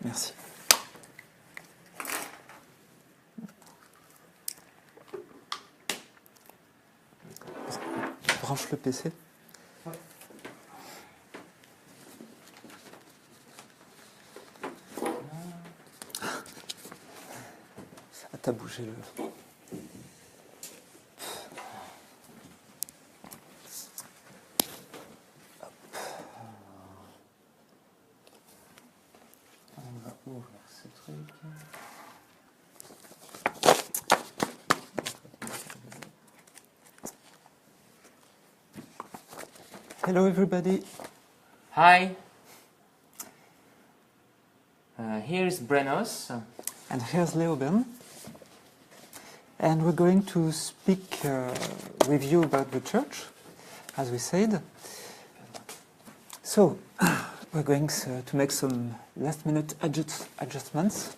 Merci. Branche le PC. Ouais. Ah, t'as bougé le... On va ouvrir ce truc. Hello everybody. Hi. Here's Brennos. And here's Le0ben. And we're going to speak with you about the church, as we said. So, we're going to make some last-minute adjustments.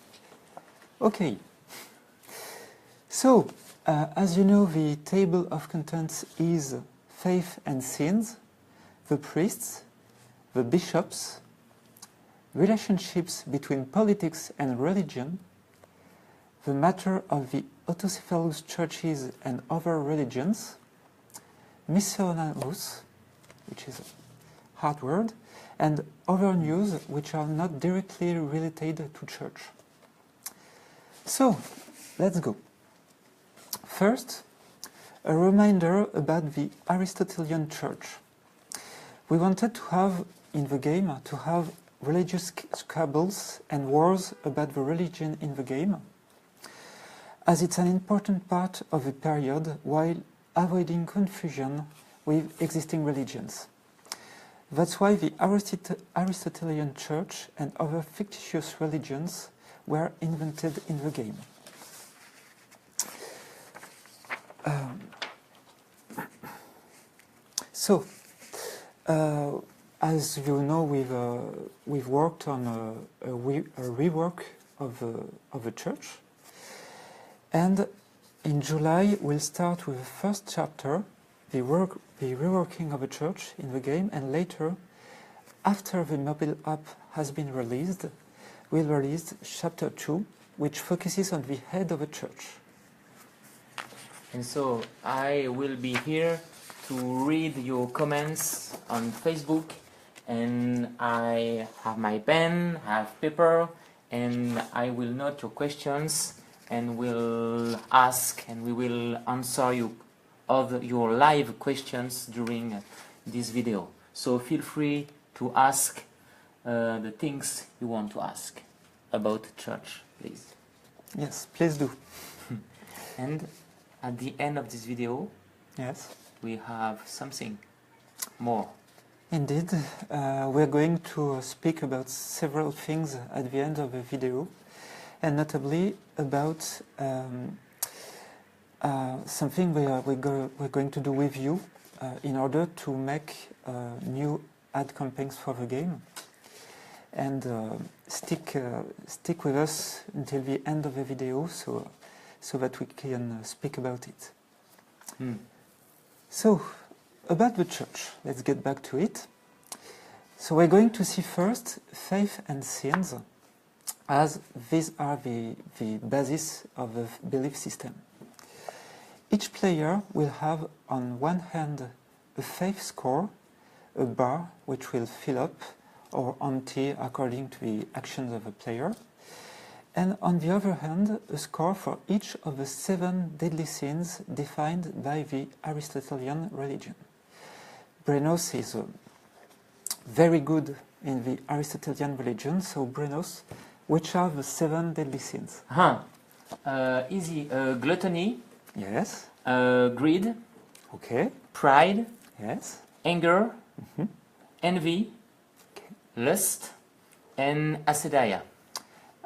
Okay. So, as you know, the table of contents is faith and sins, the priests, the bishops, relationships between politics and religion, the matter of the autocephalous churches and other religions, miscellaneous, which is a hard word, and other news which are not directly related to church. So, let's go. First, a reminder about the Aristotelian church. We wanted to have, in the game, to have religious squabbles and wars about the religion in the game, as it's an important part of the period while avoiding confusion with existing religions. That's why the Aristotelian church and other fictitious religions were invented in the game. So, as you know, we've worked on a rework of the church, and in July we'll start with the first chapter, the reworking of the church in the game, and later, after the mobile app has been released, we'll release chapter 2, which focuses on the head of a church. And so I will be here to read your comments on Facebook, and I have my pen, I have paper, and I will note your questions and will ask, and we will answer you of your live questions during this video. So feel free to ask the things you want to ask about church, please. Yes, please do. And at the end of this video, yes, we have something more. Indeed, we're going to speak about several things at the end of the video, and notably about something we're going to do with you in order to make new ad campaigns for the game. And stick with us until the end of the video, so that we can speak about it. So, about the church, let's get back to it. So we're going to see first faith and sins, as these are the basis of the belief system. Each player will have on one hand a faith score, a bar which will fill up or empty according to the actions of the player, and on the other hand a score for each of the 7 deadly sins defined by the Aristotelian religion. Brennos is very good in the Aristotelian religion, so Brennos, which are the 7 deadly sins? Easy. Gluttony. Yes. Greed. Okay. Pride. Yes. Anger. Envy. Okay. Lust. And acedia.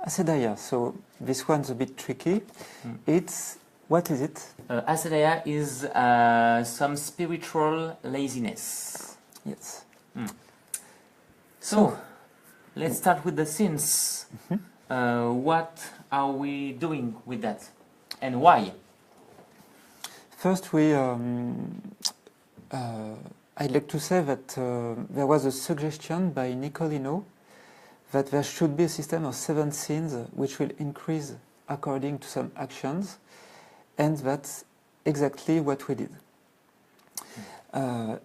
Acedia, so this one's a bit tricky. It's, what is it? Acedia is some spiritual laziness. Yes. So, let's start with the sins. What are we doing with that, and why? First, I'd like to say that there was a suggestion by Nicolino that there should be a system of 7 scenes which will increase according to some actions, and that's exactly what we did.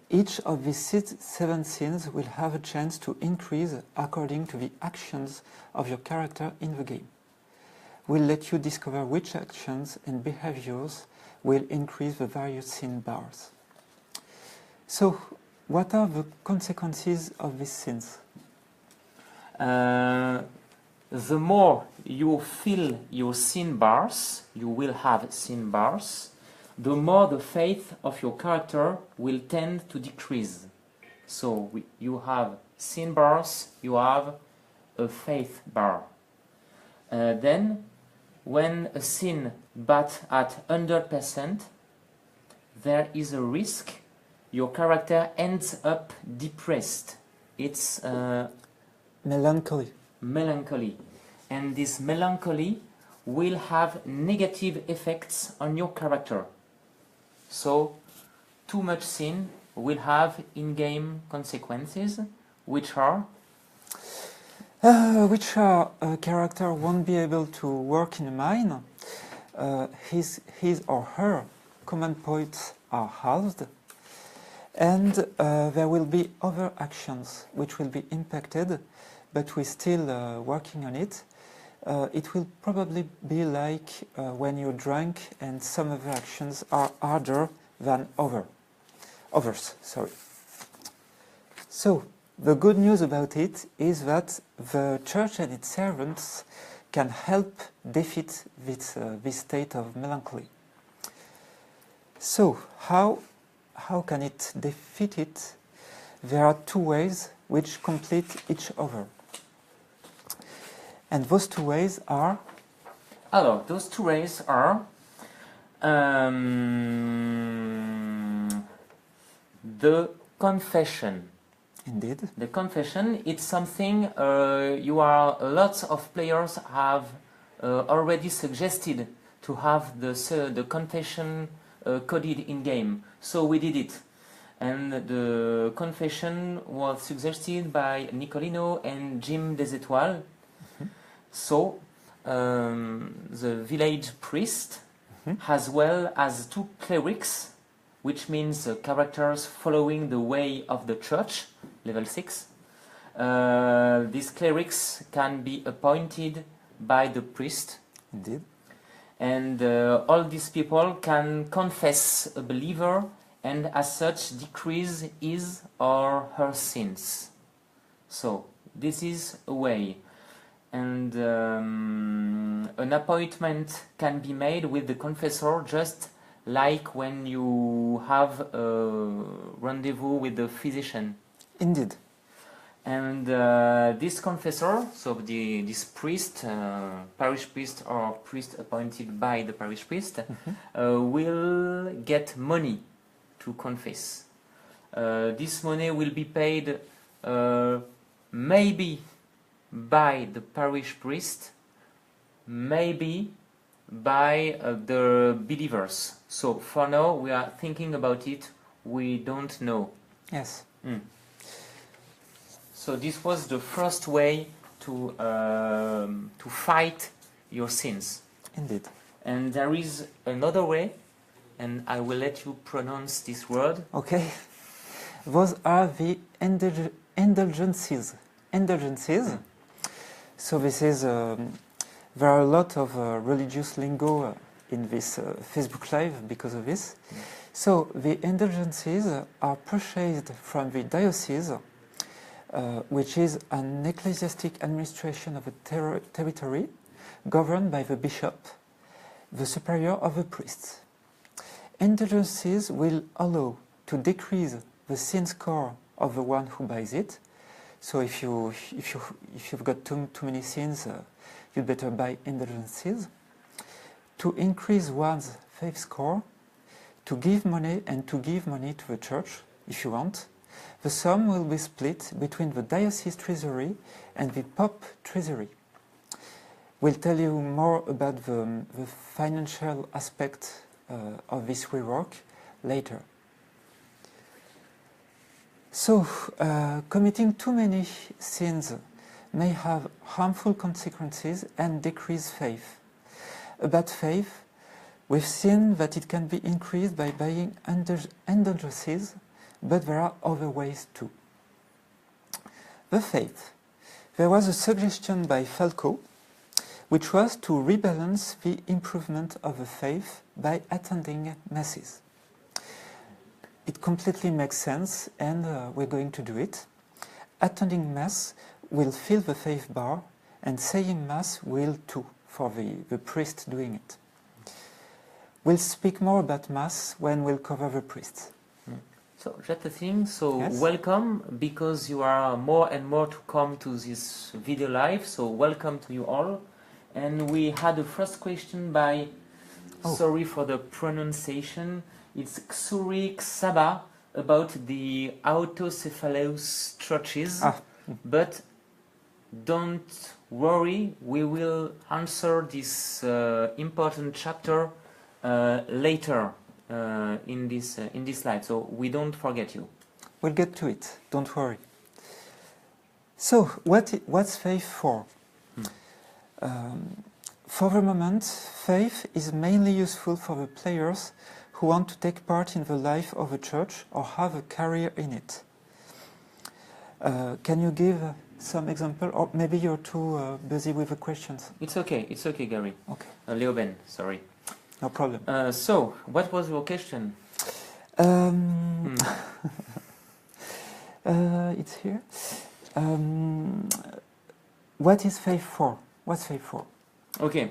Each of these 7 scenes will have a chance to increase according to the actions of your character in the game. We'll let you discover which actions and behaviors will increase the various scene bars. So, what are the consequences of these scenes? The more you fill your scene bars, you will have scene bars, the more the faith of your character will tend to decrease. So you have scene bars, you have a faith bar. Then, when a scene but at 100%, there is a risk your character ends up depressed. It's Melancholy. Melancholy. And this melancholy will have negative effects on your character. So, too much sin will have in-game consequences, which are a character won't be able to work in a mine, his or her command points are halved, and there will be other actions which will be impacted, but we're still working on it. It will probably be like when you're drunk and some of the actions are harder than others. So, the good news about it is that the church and its servants can help defeat this state of melancholy. So, how can it defeat it? There are 2 ways which complete each other. And those 2 ways are? Alors, those 2 ways are the confession. Indeed. The confession, it's something lots of players have already suggested to have the confession coded in game. So we did it. And the confession was suggested by Nicolino and Jim des Étoiles. So the village priest, as well as 2 clerics, which means characters following the way of the church, level 6. These clerics can be appointed by the priest. Indeed. And all these people can confess a believer and as such decrease his or her sins. So this is a way. And an appointment can be made with the confessor, just like when you have a rendezvous with the physician. Indeed. And this confessor, so this priest, parish priest or priest appointed by the parish priest, will get money to confess. This money will be paid maybe by the parish priest, maybe by the believers. So for now we are thinking about it, we don't know. Yes. So this was the first way to fight your sins. Indeed. And there is another way, and I will let you pronounce this word. Okay. Those are the indulgences. Indulgences. So this is, there are a lot of religious lingo in this Facebook Live because of this. So the indulgences are purchased from the diocese, which is an ecclesiastic administration of a territory governed by the bishop, the superior of the priests. Indulgences will allow to decrease the sin score of the one who buys it. So if you've got too many sins, you'd better buy indulgences. To increase one's faith score, to give money to the church if you want, The sum will be split between the diocese treasury and the Pope treasury. We'll tell you more about the financial aspect of this rework later. So, committing too many sins may have harmful consequences and decrease faith. About faith, we've seen that it can be increased by buying indulgences, but there are other ways too. The faith. There was a suggestion by Falco, which was to rebalance the improvement of the faith by attending masses. It completely makes sense, and we're going to do it. Attending Mass will fill the faith bar, and saying Mass will too, for the priest doing it. We'll speak more about Mass when we'll cover the priests. So, just a thing, so Yes. welcome, because you are more and more to come to this video live, so welcome to you all. And we had a first question by, sorry for the pronunciation, it's Xuri Xaba about the autocephalous churches, but don't worry, we will answer this important chapter later in this slide, so we don't forget you. We'll get to it, don't worry. So, what's faith for? For the moment, faith is mainly useful for the players who want to take part in the life of a church or have a career in it. Can you give some example, or maybe you're too busy with the questions? It's okay, Gary. Okay. Le0ben, sorry. No problem. So, what was your question? It's here. What is faith for? What's faith for? Okay.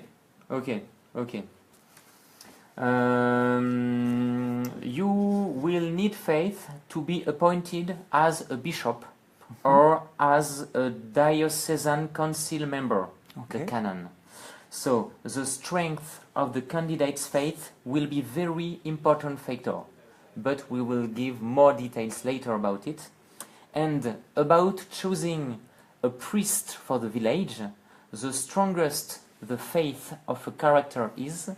You will need faith to be appointed as a bishop or as a diocesan council member, the canon. So, the strength of the candidate's faith will be very important factor, but we will give more details later about it. And about choosing a priest for the village, the strongest the faith of a character is,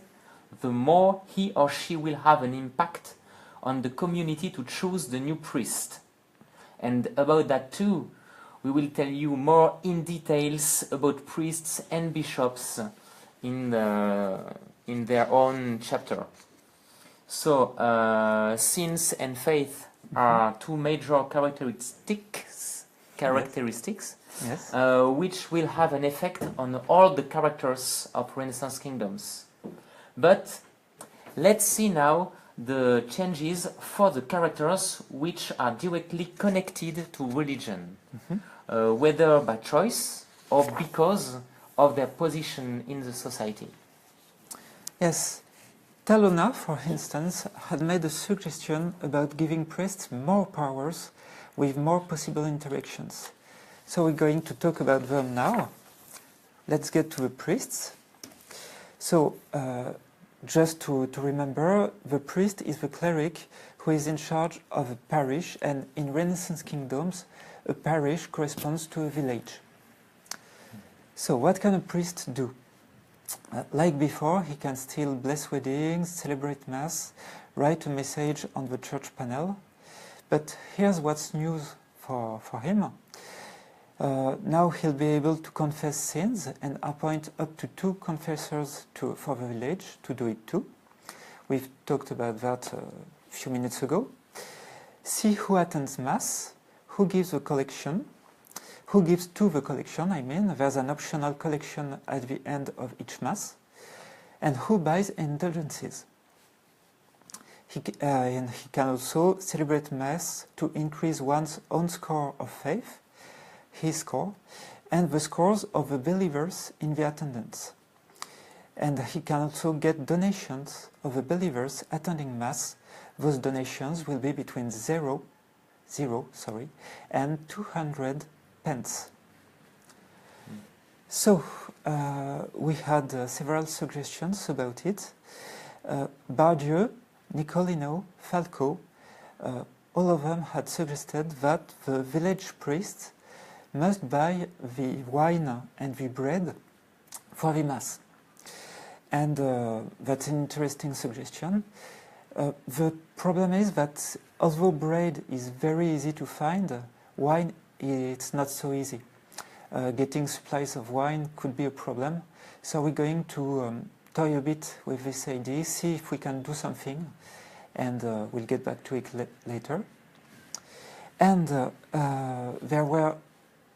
the more he or she will have an impact on the community to choose the new priest. And about that too, we will tell you more in details about priests and bishops in their own chapter. So, sins and faith are two major characteristics, Yes. which will have an effect on all the characters of Renaissance kingdoms. But let's see now the changes for the characters which are directly connected to religion, whether by choice or because of their position in the society. Yes. Talona, for instance, had made a suggestion about giving priests more powers with more possible interactions. So we're going to talk about them now. Let's get to the priests. So, just to remember, the priest is the cleric who is in charge of a parish, and in Renaissance kingdoms, a parish corresponds to a village. So, what can a priest do? Like before, he can still bless weddings, celebrate Mass, write a message on the church panel. But here's what's new for him. Now he'll be able to confess sins and appoint up to 2 confessors for the village to do it too. We've talked about that a few minutes ago. See who attends Mass, who gives the collection, who gives to the collection, there's an optional collection at the end of each Mass, and who buys indulgences. And he can also celebrate Mass to increase one's own score of faith, his score, and the scores of the believers in the attendance. And he can also get donations of the believers attending Mass. Those donations will be between 0 and 200 pence. So, we had several suggestions about it. Bardieu, Nicolino, Falco all of them had suggested that the village priest must buy the wine and the bread for the mass. And that's an interesting suggestion. The problem is that although bread is very easy to find, wine it's not so easy. Getting supplies of wine could be a problem. So we're going to toy a bit with this idea, see if we can do something, and we'll get back to it later. And there were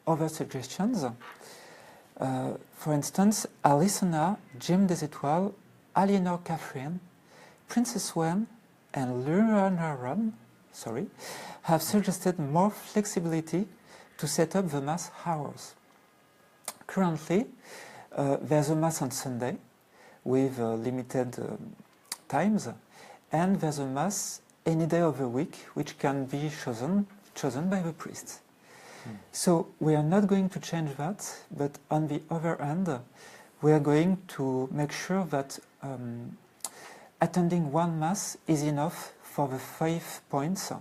other suggestions. For instance, a listener, Jim Desétoile, Aliénor Catherine, Princess Wen, and Le0ben, have suggested more flexibility to set up the Mass hours. Currently, there's a Mass on Sunday with limited times, and there's a Mass any day of the week, which can be chosen by the priest. So we are not going to change that, but on the other hand, we are going to make sure that attending one Mass is enough for the 5 points,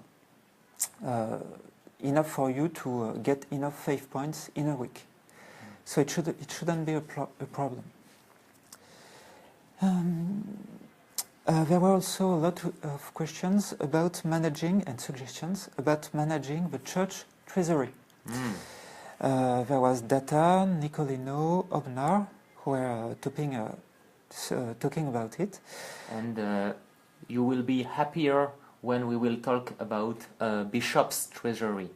enough for you to get enough 5 points in a week. So it shouldn't be a problem. There were also a lot of questions about managing and suggestions about managing the church treasury. There was Data, Nicolino, Obnar, who were talking about it. And you will be happier when we will talk about bishop's treasury.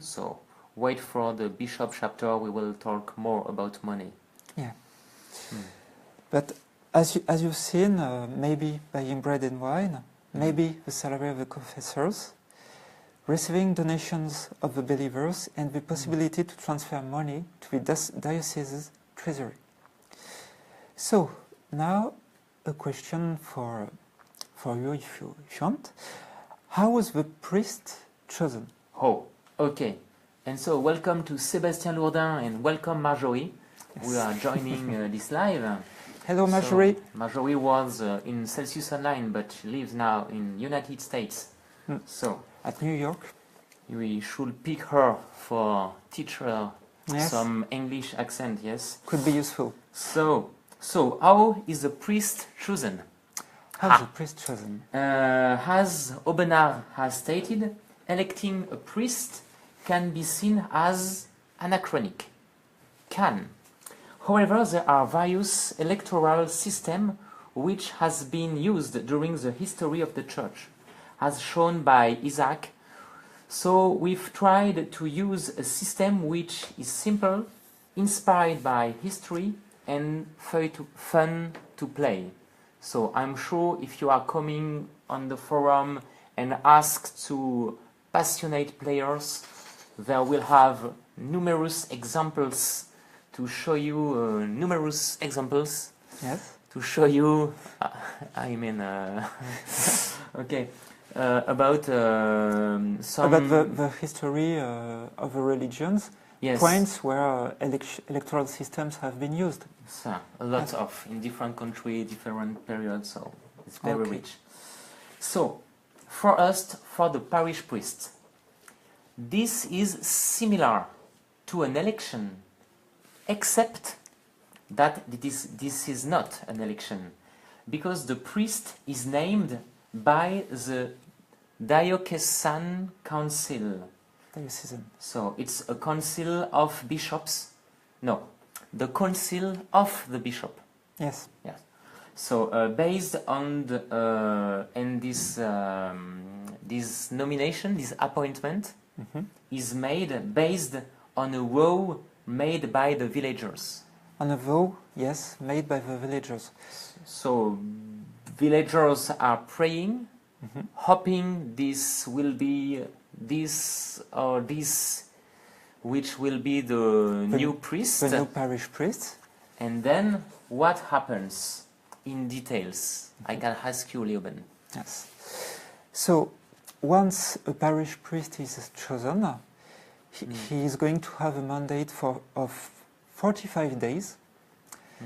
So wait for the bishop chapter, we will talk more about money. Yeah. But as you've seen, maybe buying bread and wine, maybe the salary of the confessors, receiving donations of the believers, and the possibility to transfer money to the diocese's treasury. So now a question for you, if you want. How was the priest chosen? Oh, okay. And so welcome to Sébastien Lourdin and welcome Marjorie. Yes. We are joining this live. Hello, Marjorie. So, Marjorie was in Celsius Online, but she lives now in United States. So at New York. We should pick her for teach her yes. some English accent, yes? Could be useful. So how is a priest chosen? How is a priest chosen? As Aubenas has stated, electing a priest can be seen as anachronic. However, there are various electoral systems which has been used during the history of the church, as shown by Isaac. So we've tried to use a system which is simple, inspired by history, and fun to play. So I'm sure if you are coming on the forum and ask to passionate players, they will have numerous examples to show you Yes. To show you, okay, about some... About the history of the religions, yes. Points where electoral systems have been used. So, a lot of, in different countries, different periods, so it's very rich. So, for us, for the parish priest, this is similar to an election, except that this is not an election, because the priest is named by the diocesan council. Diocesan. So it's a council of bishops. No, the council of the bishop. Yes. Yes. So based on the and this nomination, this appointment is made based on a vow made by the villagers. On a vow, yes, made by the villagers. So villagers are praying, hoping this will be this or this, which will be the new priest. The new parish priest. And then what happens in details? I can ask you, Le0ben. Yes. So once a parish priest is chosen, he is going to have a mandate of 45 days.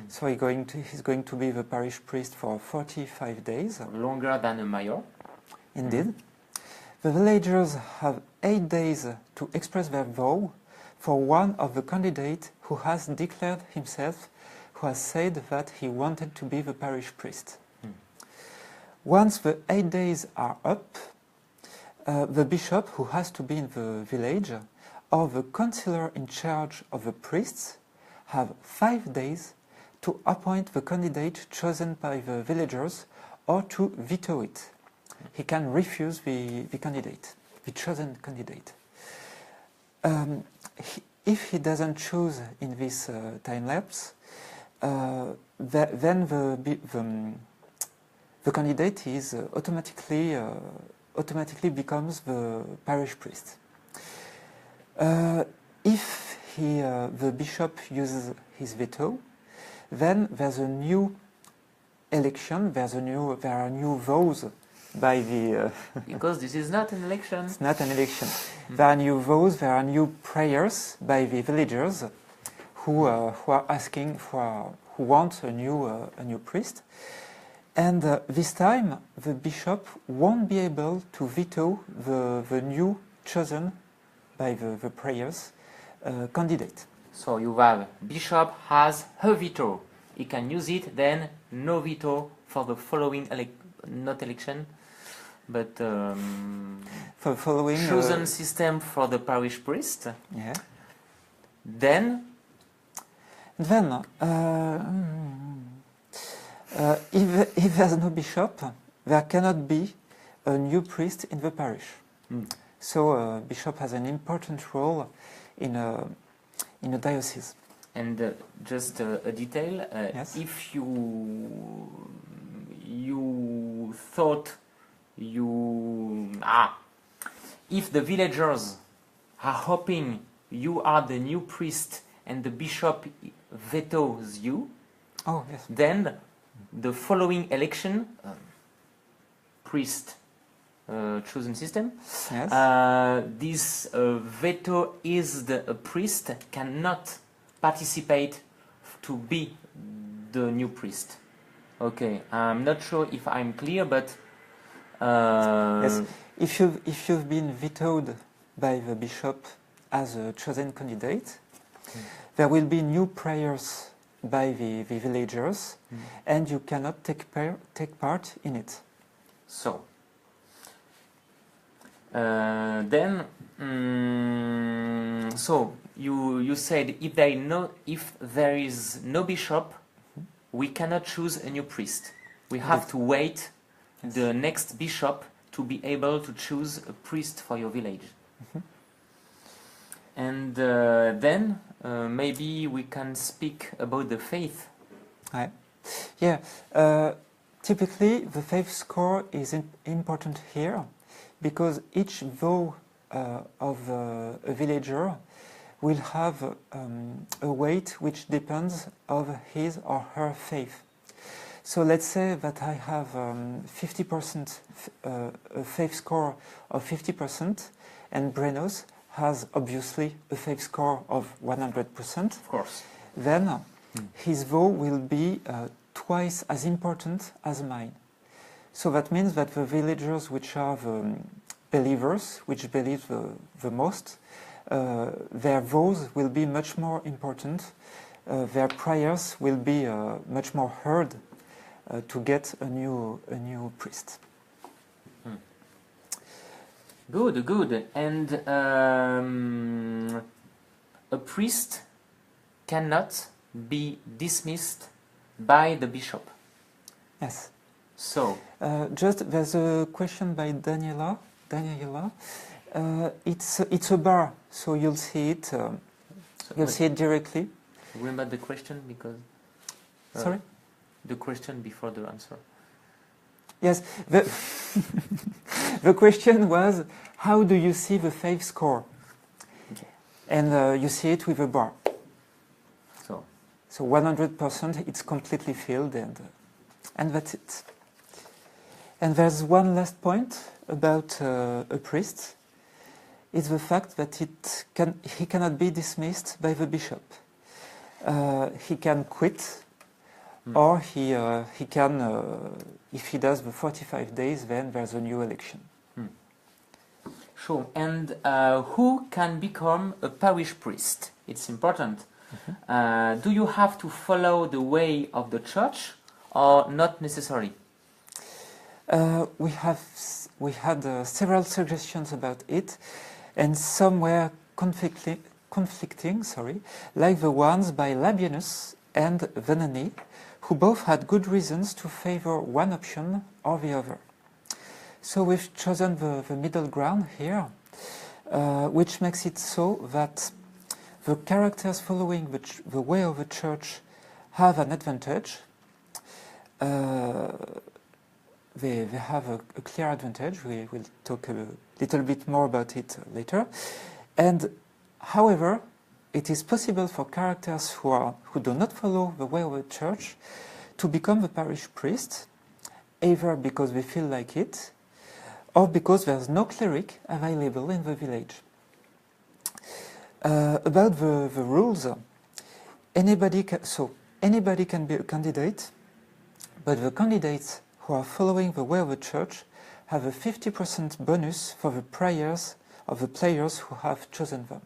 So he's going to be the parish priest for 45 days. Longer than a mayor. Indeed. the villagers have 8 days to express their vow for one of the candidates who has declared himself, who has said that he wanted to be the parish priest. Once the 8 days are up, the bishop, who has to be in the village, or the councillor in charge of the priests, have 5 days to appoint the candidate chosen by the villagers or to veto it. He can refuse the candidate, the chosen candidate. If he doesn't choose in this time lapse, then the candidate is automatically becomes the parish priest. If the bishop uses his veto, then there's a new election. There are new vows by the. Because this is not an election. It's not an election. There are new vows. There are new prayers by the villagers who are asking for, who want a new priest. And this time, the bishop won't be able to veto the new chosen by the prayers candidate. So you have bishop has a veto. He can use it, then no veto for the following not election, but for following chosen system for the parish priest. Yeah. Then if there's no bishop, there cannot be a new priest in the parish. So bishop has an important role in a diocese. And just a detail, Yes. if you thought if the villagers are hoping you are the new priest and the bishop vetoes you, Oh yes. then the following election, priest chosen system, Yes. this veto is the priest cannot participate to be the new priest. Okay, I'm not sure if I'm clear, but Yes. If you've been vetoed by the bishop as a chosen candidate, there will be new prayers by the villagers, and you cannot take part in it. so then so you said if there is no bishop, we cannot choose a new priest. We have to wait the next bishop to be able to choose a priest for your village. And then maybe we can speak about the faith. Right. Yeah. Typically, the faith score is important here because each vow of a villager will have a weight which depends on his or her faith. So let's say that I have 50% a faith score of 50%, and Brennos has obviously a faith score of 100%. Of course. Then his vow will be twice as important as mine. So that means that the villagers which are the believers, which believe the most, their vows will be much more important. Their prayers will be much more heard to get a new priest. Good, good. And a priest cannot be dismissed by the bishop. Yes. So just there's a question by Daniela. It's a bar, so you'll see it. You'll see it directly. remember the question because. Sorry. The question before the answer. Yes, the question was, how do you see the faith score? Okay. And you see it with a bar. So 100%, it's completely filled, and that's it. And there's one last point about a priest. It's the fact that he cannot be dismissed by the bishop. He can quit. Or he can, if he does the 45 days, then there's a new election. Sure. And who can become a parish priest? It's important. Do you have to follow the way of the church or not necessarily? We had several suggestions about it, and some were conflicting, like the ones by Labienus and Venani, who both had good reasons to favor one option or the other. So we've chosen the middle ground here, which makes it so that the characters following the way of the church have an advantage. They have a clear advantage. We will talk a little bit more about it later. And however, it is possible for characters who do not follow the way of the church to become the parish priest, either because they feel like it, or because there's no cleric available in the village. About the rules, anybody can be a candidate, but the candidates who are following the way of the church have a 50% bonus for the prayers of the players who have chosen them.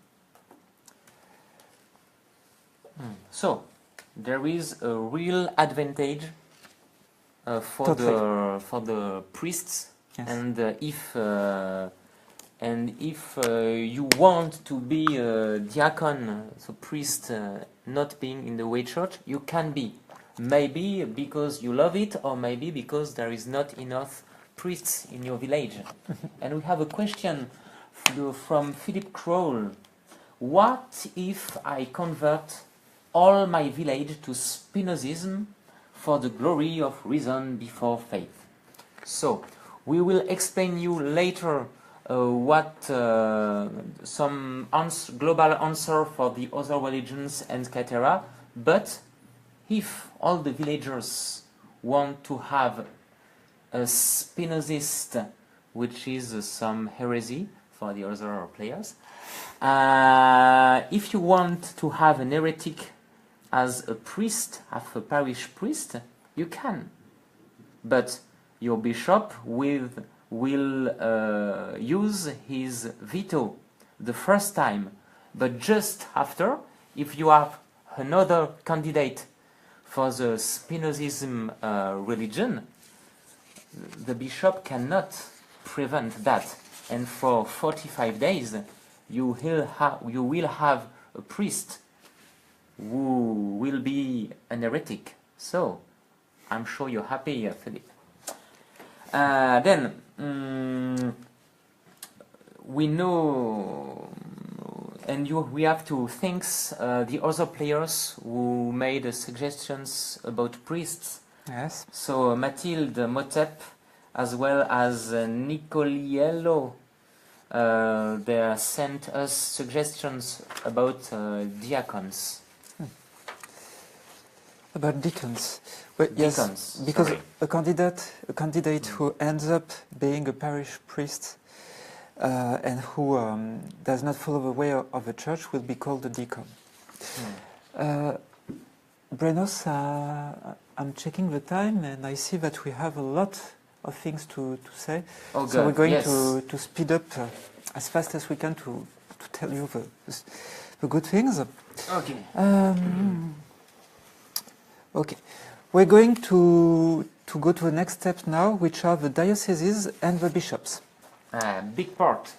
So, there is a real advantage for the priests, yes. And if you want to be a diacon, so priest, not being in the way church, you can be. Maybe because you love it, or maybe because there is not enough priests in your village. And we have a question from Philip Kroll. What if I convert all my village to Spinozism for the glory of reason before faith? So, we will explain you later what some global answer for the other religions, etc. But if all the villagers want to have a Spinozist, which is some heresy for the other players, if you want to have an heretic as a priest, as a parish priest, you can. But your bishop will use his veto the first time. But just after, if you have another candidate for the Spinozism religion, the bishop cannot prevent that. And for 45 days, you will have a priest who will be an heretic. So, I'm sure you're happy, Philip. Then, we know, and we have to thank the other players who made suggestions about priests. Yes. So Mathilde Motep, as well as Nicoliello, they sent us suggestions about diacons. About deacons. Well, yes, Deacons, because sorry. a candidate who ends up being a parish priest and who does not follow the way of the church will be called a deacon. Brennos, I'm checking the time and I see that we have a lot of things to say. Oh, so we're going yes. to speed up as fast as we can to tell you the good things. Okay. Okay. We're going to go to the next step now, which are the dioceses and the bishops. Big part.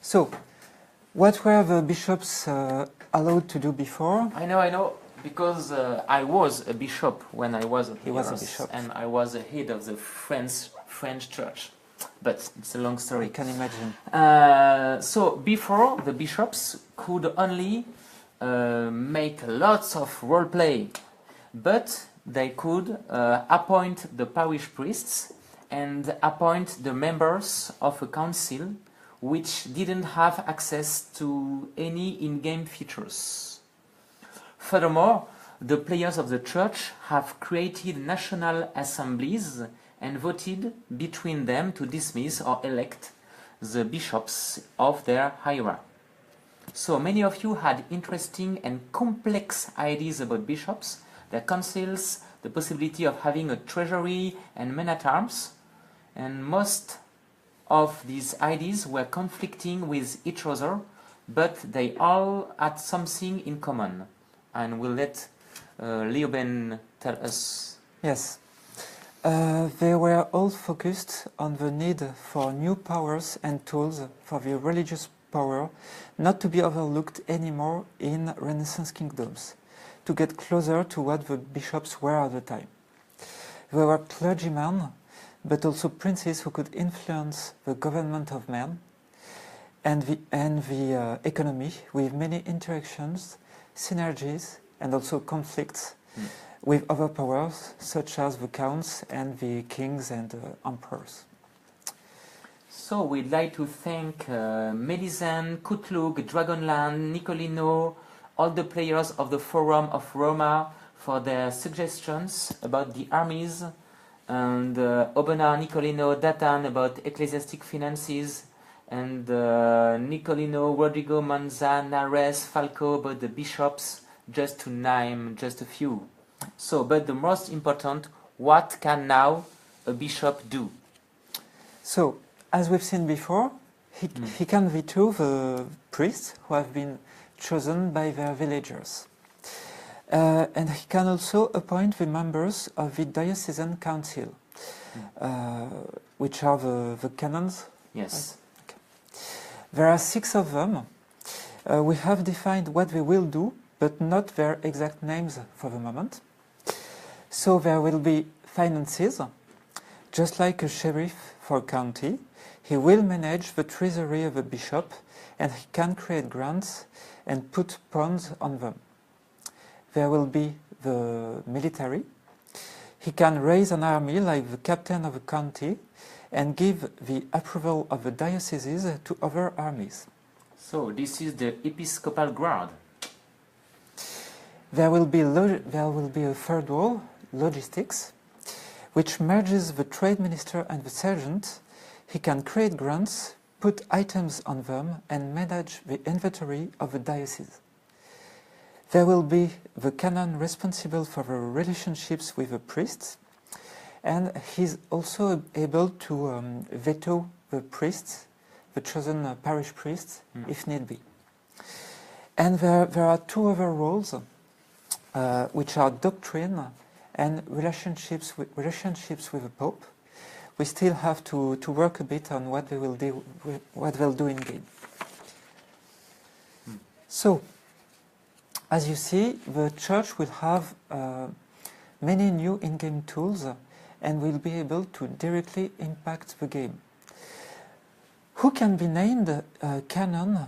So, what were the bishops allowed to do before? I know, because I was a bishop when I was at He was a bishop. and I was the head of the French church. But it's a long story. I can imagine. So before, the bishops could only make lots of role play, but they could appoint the parish priests and appoint the members of a council which didn't have access to any in-game features. Furthermore, the players of the church have created national assemblies and voted between them to dismiss or elect the bishops of their hierarchy. So many of you had interesting and complex ideas about bishops, their councils, the possibility of having a treasury and men-at-arms, and most of these ideas were conflicting with each other, but they all had something in common. And we'll let Le0ben tell us. Yes. They were all focused on the need for new powers and tools for the religious power not to be overlooked anymore in Renaissance kingdoms, to get closer to what the bishops were at the time. They were clergymen, but also princes who could influence the government of men and the economy with many interactions, synergies, and also conflicts with other powers such as the counts and the kings and emperors. So we'd like to thank Melisande, Kutlug, Dragonland, Nicolino, all the players of the Forum of Roma for their suggestions about the armies, and Obenar, Nicolino, Datan about ecclesiastic finances, and Nicolino, Rodrigo, Manza, Nares, Falco about the bishops, just to name just a few. So, but the most important, what can now a bishop do? So, as we've seen before, he can veto the priests who have been chosen by their villagers. And he can also appoint the members of the diocesan council, which are the canons. Yes. Okay. There are 6 of them. We have defined what they will do, but not their exact names for the moment. So there will be finances, just like a sheriff for a county. He will manage the treasury of a bishop, and he can create grants and put pawns on them. There will be the military. He can raise an army like the captain of a county and give the approval of the dioceses to other armies. So this is the episcopal guard. There will be a third role, logistics, which merges the trade minister and the sergeant. He can create grants, put items on them, and manage the inventory of the diocese. There will be the canon responsible for the relationships with the priests, and he's also able to veto the priests, the chosen parish priests, if need be. And there are 2 other roles, which are doctrine and relationships with the Pope. We still have to work a bit on what they'll do in game. So, as you see, the Church will have many new in-game tools and will be able to directly impact the game. Who can be named canon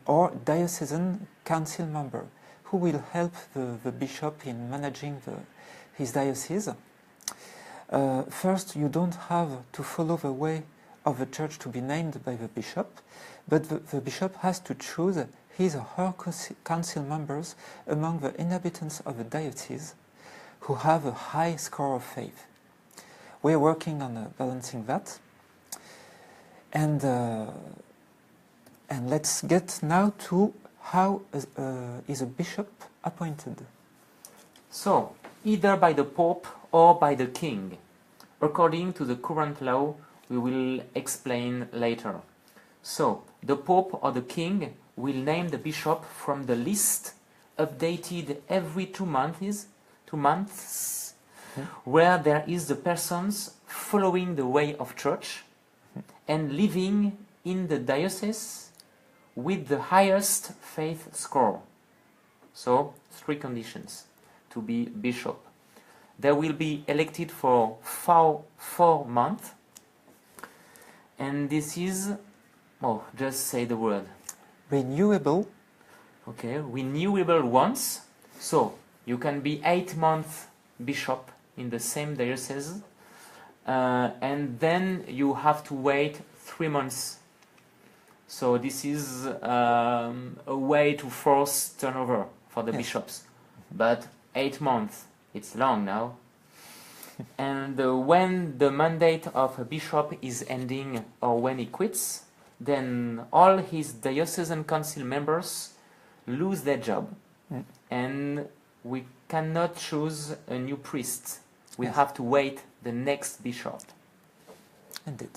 or diocesan council member? Who will help the bishop in managing his diocese? First, you don't have to follow the way of the Church to be named by the bishop, but the bishop has to choose his or her council members among the inhabitants of the diocese who have a high score of faith. We're working on balancing that. And let's get now to how is a bishop appointed. So, either by the Pope or by the King, according to the current law we will explain later. So, the Pope or the King will name the bishop from the list updated every 2 months, where there is the persons following the way of church and living in the diocese with the highest faith score. So, 3 conditions to be bishop. They will be elected for 4 months, and this is, just say the word. Renewable. Okay, renewable once. So, you can be 8 months bishop in the same diocese, and then you have to wait 3 months. So this is a way to force turnover for the bishops. But 8 months, it's long now. And when the mandate of a bishop is ending or when he quits, then all his diocesan council members lose their job. And we cannot choose a new priest. We have to wait the next bishop. Indeed.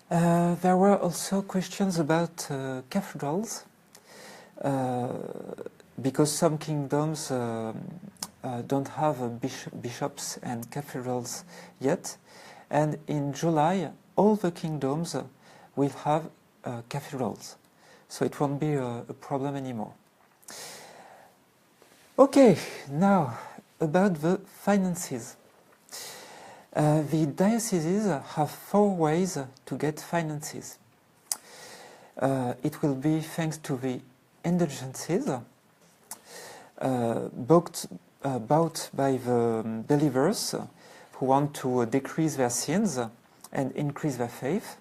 There were also questions about cathedrals, because some kingdoms don't have bishops and cathedrals yet, and in July all the kingdoms will have cathedrals, so it won't be a problem anymore. Okay, now about the finances. The dioceses have 4 ways to get finances. It will be thanks to the indulgences bought by the believers who want to decrease their sins and increase their faith.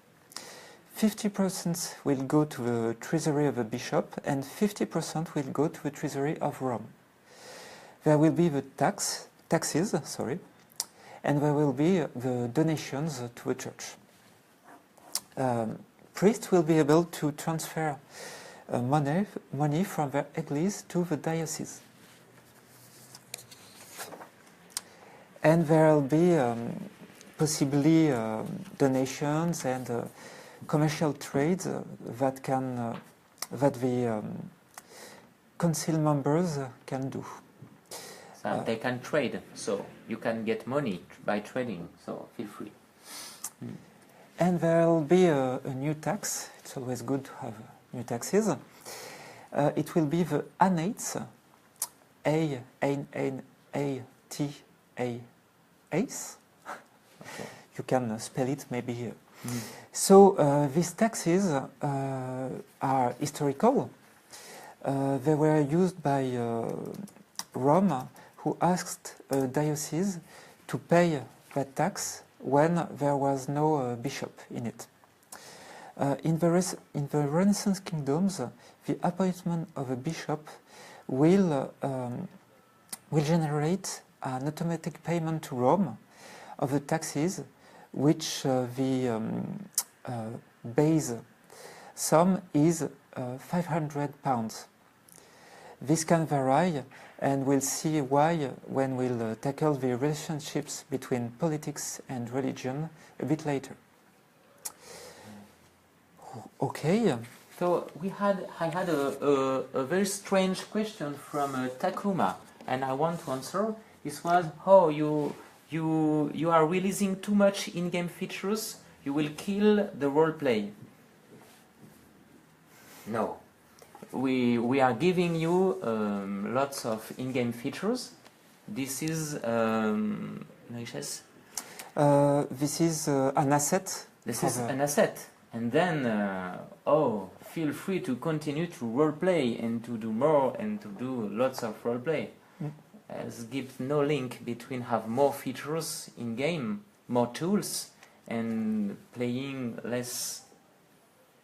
50% will go to the treasury of the bishop and 50% will go to the treasury of Rome. There will be the taxes, and there will be the donations to the church. Priests will be able to transfer money from their église to the diocese. And there will be possibly donations and commercial trades that the council members can do. They can trade, so you can get money by trading, so feel free. And there will be a new tax. It's always good to have new taxes. It will be the annates, A-N-N-A-T-A-S. Okay. You can spell it maybe here. So these taxes are historical. They were used by Rome, who asked a diocese to pay that tax when there was no bishop in it. In the Renaissance kingdoms, the appointment of a bishop will generate an automatic payment to Rome of the taxes, which the base sum is £500. This can vary, and we'll see why when we'll tackle the relationships between politics and religion a bit later. Okay. So I had a very strange question from Takuma, and I want to answer. This was, oh, you are releasing too much in-game features. You will kill the roleplay. No. We are giving you lots of in-game features. This is this is an asset. This is an asset, and then feel free to continue to roleplay and to do more and to do lots of roleplay. As gives no link between have more features in game, more tools, and playing less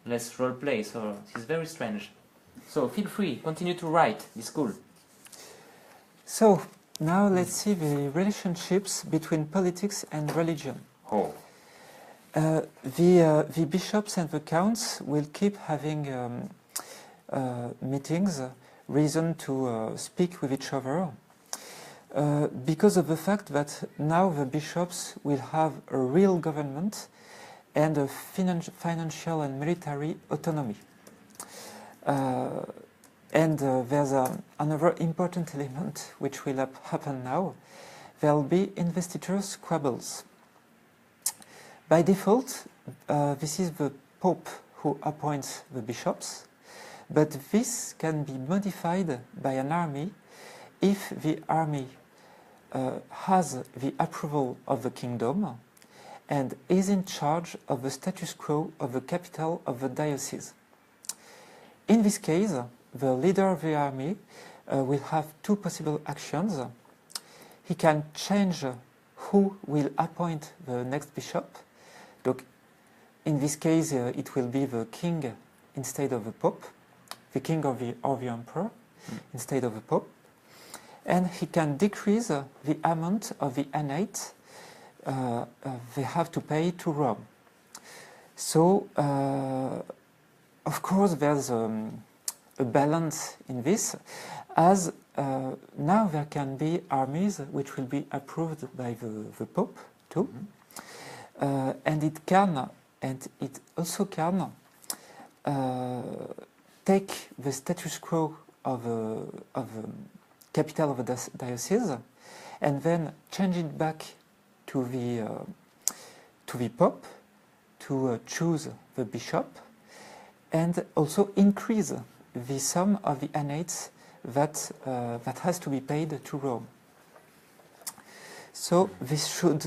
roleplay. So it's very strange. So feel free, continue to write, it's cool. So now let's see the relationships between politics and religion. Oh. The bishops and the counts will keep having meetings, reason to speak with each other, because of the fact that now the bishops will have a real government and a financial and military autonomy. And there's another important element which will happen now. There will be investiture squabbles. By default, this is the Pope who appoints the bishops, but this can be modified by an army if the army has the approval of the kingdom and is in charge of the status quo of the capital of the diocese. In this case, the leader of the army will have 2 possible actions. He can change who will appoint the next bishop. Look, in this case, it will be the king instead of the pope, the king or the emperor instead of the pope. And he can decrease the amount of the annate they have to pay to Rome. So, of course, there's a balance in this, as now there can be armies which will be approved by the Pope too. and it also can take the status quo of a capital of a diocese and then change it back to the Pope to choose the bishop, and also increase the sum of the annates that has to be paid to Rome. So this should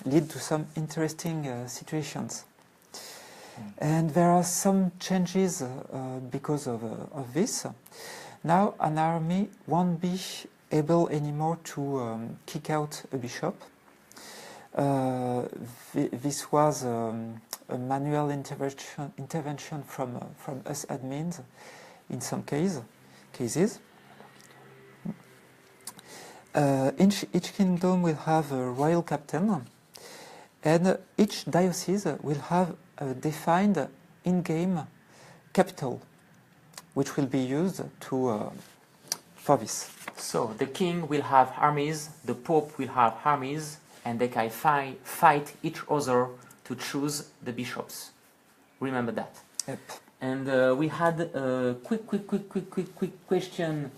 lead to some interesting situations. And there are some changes because of this. Now an army won't be able anymore to kick out a bishop. This was a manual intervention from us admins in some cases. Each kingdom will have a royal captain, and each diocese will have a defined in-game capital, which will be used for this. So the king will have armies, the pope will have armies, and they can fight each other to choose the bishops. Remember that. Yep. And we had a quick question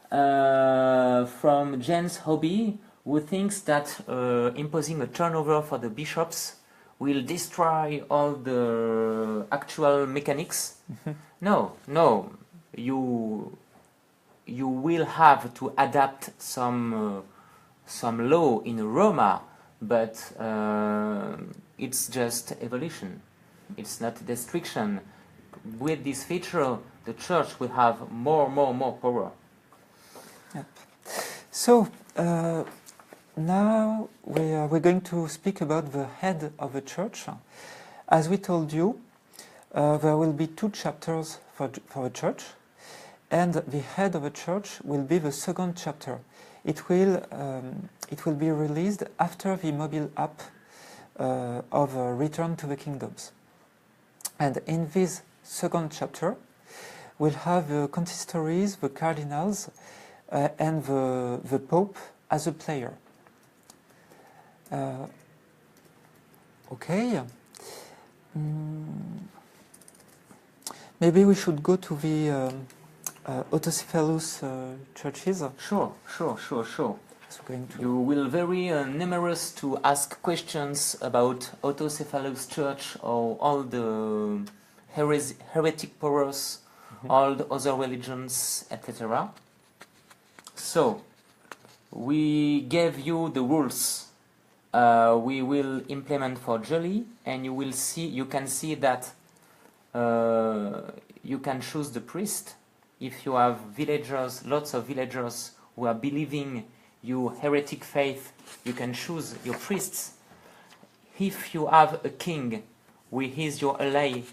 from Jens Hobby, who thinks that imposing a turnover for the bishops will destroy all the actual mechanics. No, you will have to adapt some law in Roma, but it's just evolution. It's not destruction. With this feature, the church will have more power. Yep. So now we're going to speak about the head of the church. As we told you, there will be 2 chapters for a church, and the head of a church will be the second chapter. It will be released after the mobile app of Return to the Kingdoms. And in this second chapter, we'll have the consistories, the cardinals, and the Pope as a player. Okay. Maybe we should go to the autocephalous churches. Sure. So You will very numerous to ask questions about autocephalous church or all the heretic powers, all the other religions, etc. So we gave you the rules we will implement for Jolly, and you can see that you can choose the priest. If you have villagers, lots of villagers who are believing your heretic faith, you can choose your priests. If you have a king who is your ally,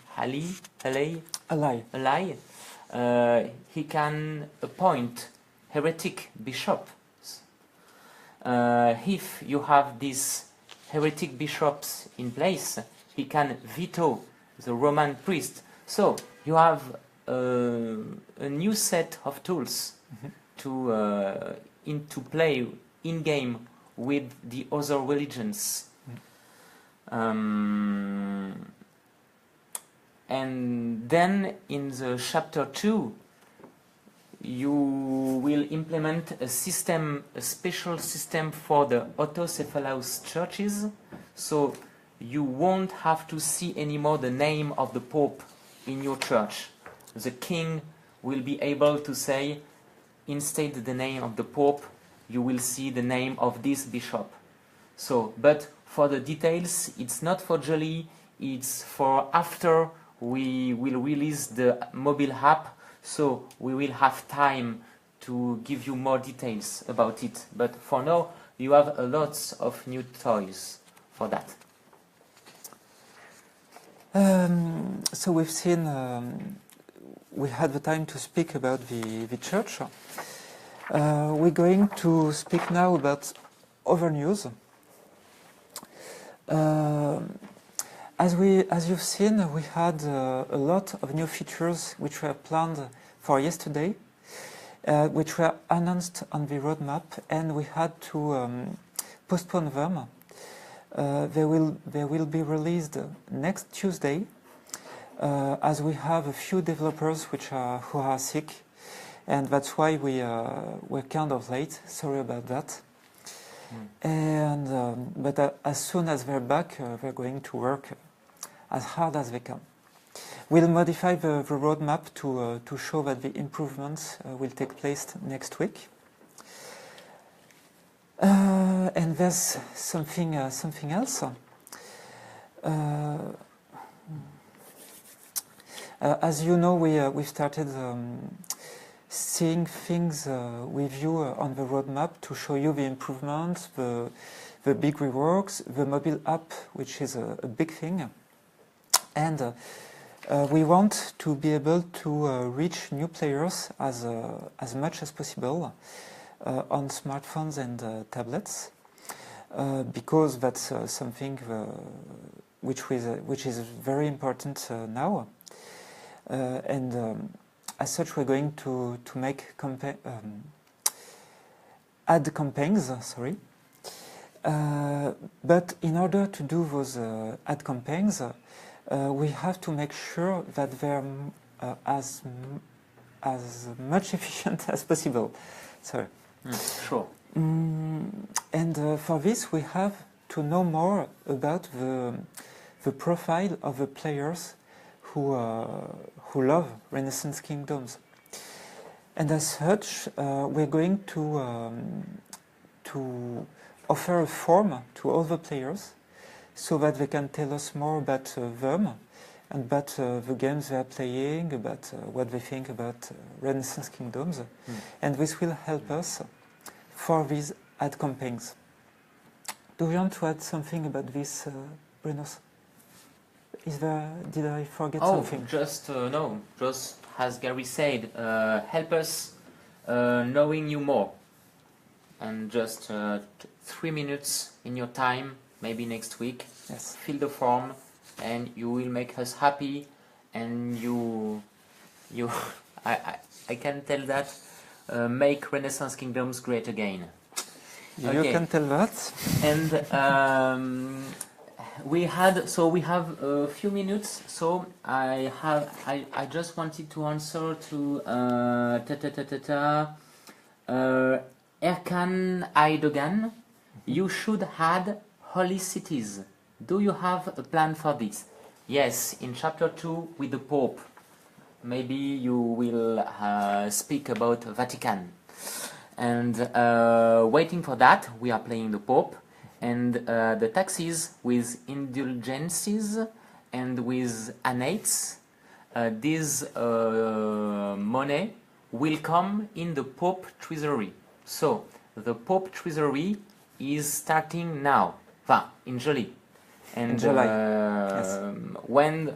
he can appoint heretic bishops. If you have these heretic bishops in place, he can veto the Roman priest. So you have a new set of tools to play in game with the other religions. And then in the chapter 2, you will implement a special system for the autocephalous churches. So you won't have to see anymore the name of the Pope in your church. The king will be able to say, instead the name of the Pope, you will see the name of this bishop. So, but for the details, it's not for Jolly, it's for after we will release the mobile app, so we will have time to give you more details about it. But for now, you have a lot of new toys for that. So we've seen, we had the time to speak about the church. We're going to speak now about other news. As you've seen, we had a lot of new features which were planned for yesterday, which were announced on the roadmap, and we had to postpone them They will be released next Tuesday, as we have a few developers who are sick, and that's why we're kind of late. Sorry about that. And but as soon as they're back, they're going to work as hard as they can. We'll modify the roadmap to show that the improvements will take place next week. And there's something else. As you know, we've started seeing things with you on the roadmap to show you the improvements, the big reworks, the mobile app, which is a big thing. And we want to be able to reach new players as much as possible on smartphones and tablets, because that's something which is very important now. And as such, we're going to make ad campaigns. Sorry. But in order to do those ad campaigns, we have to make sure that they're as much efficient as possible. Sorry. Sure. And for this, we have to know more about the profile of the players who love Renaissance Kingdoms. And as such, we're going to offer a form to all the players so that they can tell us more about them and about the games they are playing, about what they think about Renaissance Kingdoms. And this will help us for these ad campaigns. Do you want to add something about this, Brennos? Did I forget something? No, just as Gary said, help us knowing you more. And just 3 minutes in your time, maybe next week, yes. Fill the form and you will make us happy, and I can tell that, make Renaissance Kingdoms great again. You can tell that. And we have a few minutes, so I just wanted to answer to Erkan Aydogan. You should add holy cities. Do you have a plan for this? Yes, in chapter 2 with the Pope. Maybe you will speak about Vatican. And waiting for that, we are playing the Pope. And the taxes with indulgences and with annates, this money will come in the Pope treasury. So the Pope treasury is starting now, in July. And in July. Yes. When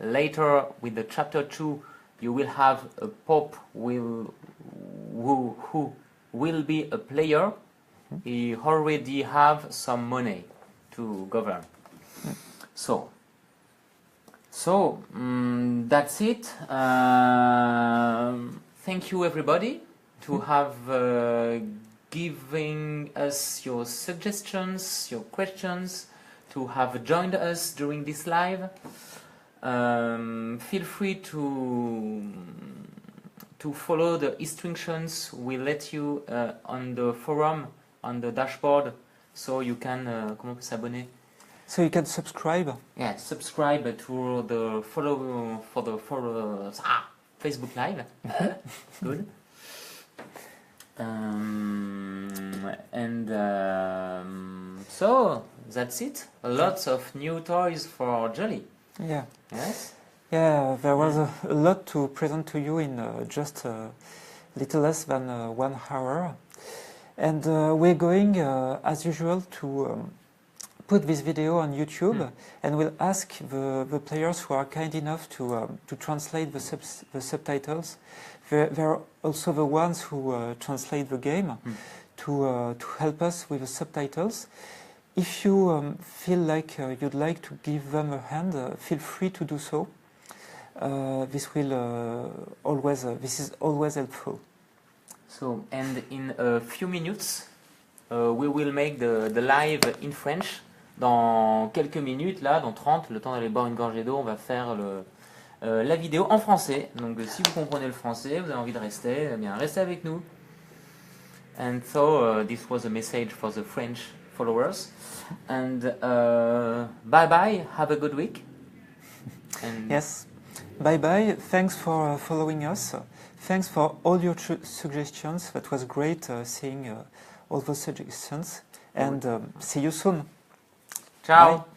later with the chapter 2 you will have a Pope who will be a player, he already have some money to govern. So that's it. Thank you everybody to have giving us your suggestions, your questions, to have joined us during this live. Feel free to follow the instructions we let you on the forum, on the dashboard, so you can comment s'abonner. So you can subscribe. Yeah, subscribe to the Facebook Live. Good. So that's it. Lots of new toys for Jolly. Yeah. Yes. Yeah, there was a lot to present to you in just a little less than 1 hour. And we're going, as usual, to put this video on YouTube, and we'll ask the players who are kind enough to translate the subtitles. They're also the ones who translate the game to help us with the subtitles. If you feel like you'd like to give them a hand, feel free to do so. This is always helpful. So, and in a few minutes, we will make the live in French. Dans quelques minutes, là, dans 30, le temps d'aller boire une gorgée d'eau, on va faire la vidéo en français. Donc si vous comprenez le français, vous avez envie de rester, eh bien restez avec nous. And so this was a message for the French followers. And bye bye, have a good week. And Yes, bye bye. Thanks for following us. Thanks for all your suggestions. That was great seeing all those suggestions. And see you soon. ciao. Bye.